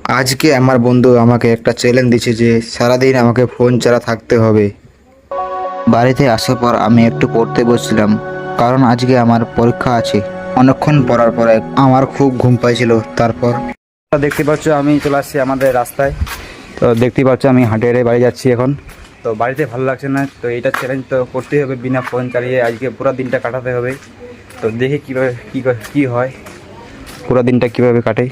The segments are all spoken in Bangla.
আজকে আমার বন্ধু আমাকে একটা চ্যালেঞ্জ দিয়েছে যে সারাদিন আমাকে ফোন ছাড়া থাকতে হবে। বাড়িতে আসার পর আমি একটু পড়তে বসছিলাম, কারণ আজকে আমার পরীক্ষা আছে। অনেকক্ষণ পড়ার পরে আমার খুব ঘুম পাইছিল। তারপর দেখতে পাচ্ছ আমি চলে আসছি আমাদের রাস্তায়। তো দেখতে পাচ্ছ আমি হাঁটে হেঁটে বাড়ি যাচ্ছি এখন। তো বাড়িতে ভালো লাগছে না, তো এইটা চ্যালেঞ্জ তো করতেই হবে, বিনা ফোন চালিয়ে আজকে পুরো দিনটা কাটাতে হবে। তো দেখি কীভাবে কী হয়, পুরো দিনটা কীভাবে কাটে।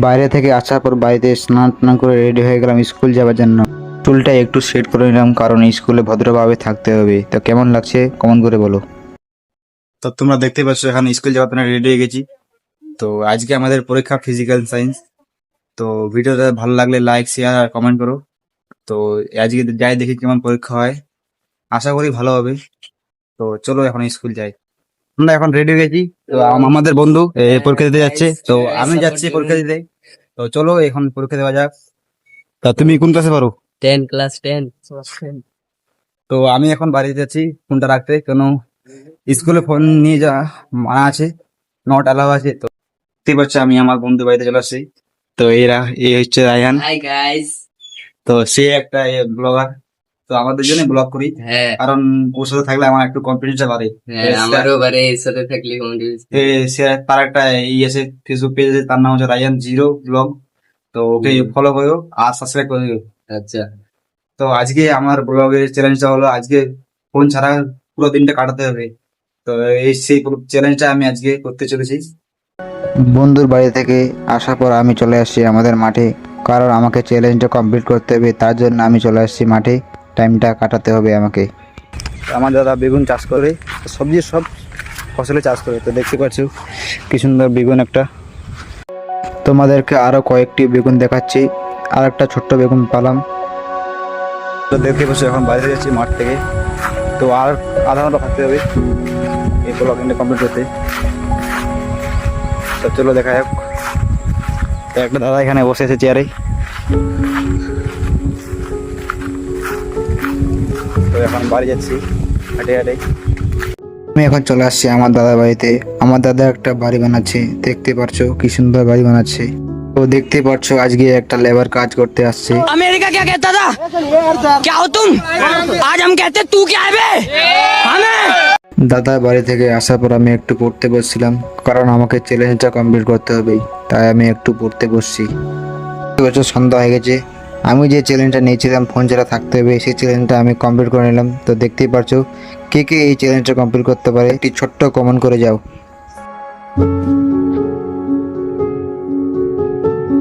বাইরে থেকে আসার পর বাড়িতে স্নান টান করে রেডি হয়ে গেলাম স্কুল যাওয়ার জন্য। চুলটা একটু সেট করে নিলাম, কারণ স্কুলে ভদ্রভাবে থাকতে হবে। তো কেমন লাগছে কমেন্ট করে বলো। তো তোমরা দেখতে পাচ্ছ এখানে স্কুল যাওয়ার জন্য রেডি হয়ে গেছি। তো আজকে আমাদের পরীক্ষা ফিজিক্যাল সায়েন্স। তো ভিডিওটা ভালো লাগলে লাইক শেয়ার আর কমেন্ট করো। তো আজকে যাই দেখি কেমন পরীক্ষা হয়, আশা করি ভালো হবে। তো চলো এখন স্কুল যাই। আমরা এখন রেডি হয়ে গেছি। তো আমাদের বন্ধু পরীক্ষা দিতে যাচ্ছে, তো আমি যাচ্ছি পরীক্ষা দিতে। তো চলো এখন পরীক্ষা দেওয়া যাক। তা তুমি কোন ক্লাসে পারো? 10 ক্লাস 10। তো আমি এখন বাড়িতে যাচ্ছি ফোনটা রাখতে, কেন স্কুলে ফোন নিয়ে যা মানা আছে, নট অ্যালাউ আছে। তো দেখতে পাচ্ছ আমি আমার বন্ধু বাড়িতে চলে আসছি। তো এই হচ্ছে রায়হান। Hi guys. তো সে একটা ব্লগার। তো আমাদের জন্য ব্লগ করি, হ্যাঁ কারণ ওর সাথে থাকলে আমার একটু কনফিডেন্সটা বাড়ে। হ্যাঁ, আমারও বারে এর সাথে থাকলে কমেডি। সে তার একটা আছে ফেসবুক পেজ আছে, তার নাম হচ্ছে রায়হান জিরো ব্লগ। তো ওকে ফলো করো আর সাবস্ক্রাইব করে দিও। আচ্ছা, তো আজকে আমার ব্লগের চ্যালেঞ্জটা হলো আজকে ফোন ছাড়া পুরো দিনটা কাটাতে হবে। তো সেই চ্যালেঞ্জটা আমি আজকে করতে চলেছি। বন্ধুর বাড়ি থেকে আসার পর আমি চলে আসছি আমাদের মাঠে, কারণ আমাকে চ্যালেঞ্জটা কমপ্লিট করতে হবে। তার জন্য আমি চলে আসছি মাঠে, টাইমটা কাটাতে হবে আমাকে। আমার দাদা বেগুন চাষ করে, সবজি সব ফসলে চাষ করে। তো দেখতে পাচ্ছ কি সুন্দর বেগুন একটা। তোমাদেরকে আরো কয়েকটি বেগুন দেখাচ্ছি, আর একটা ছোট্ট বেগুন পালাম। তো দেখতে পাচ্ছ এখন বাইরে যাচ্ছি মাঠ থেকে। তো আর আধা ঘন্টা থাকতে হবে এই ব্লগিংটা কমপ্লিট করতে। তো চলো দেখা যাক। তো একটা দাদা এখানে বসে আছে চেয়ারে। তো এখন বাড়ি যাচ্ছি হাঁটে হাঁটে। আমি এখন চলে আসছি আমার দাদার বাড়িতে। আমার দাদা একটা বাড়ি বানাচ্ছে, দেখতে পারছো কি সুন্দর বাড়ি বানাচ্ছে। তো দেখতে পারছো আজকে একটা লেবার কাজ করতে আসছে। अमेरिका क्या कहता था? क्या हो तुम? आज हम कहते तू क्या है बे? हमें দাদার বাড়ি থেকে আসার পর আমি একটু পড়তে বসছিলাম, কারণ আমাকে চ্যালেঞ্জটা কমপ্লিট করতে হবে। তাই আমি একটু পড়তে বসছি। বছর সন্ধ্যা হয়ে গেছে। আমি যে চ্যালেঞ্জটা নিয়েছিলাম ফোন ছাড়া থাকতে হবে, সেই চ্যালেঞ্জটা আমি কমপ্লিট করে নিলাম। তো দেখতেই পারছো কে কে এই চ্যালেঞ্জটা কমপ্লিট করতে পারে, একটি ছোট্ট কমেন্ট করে যাও।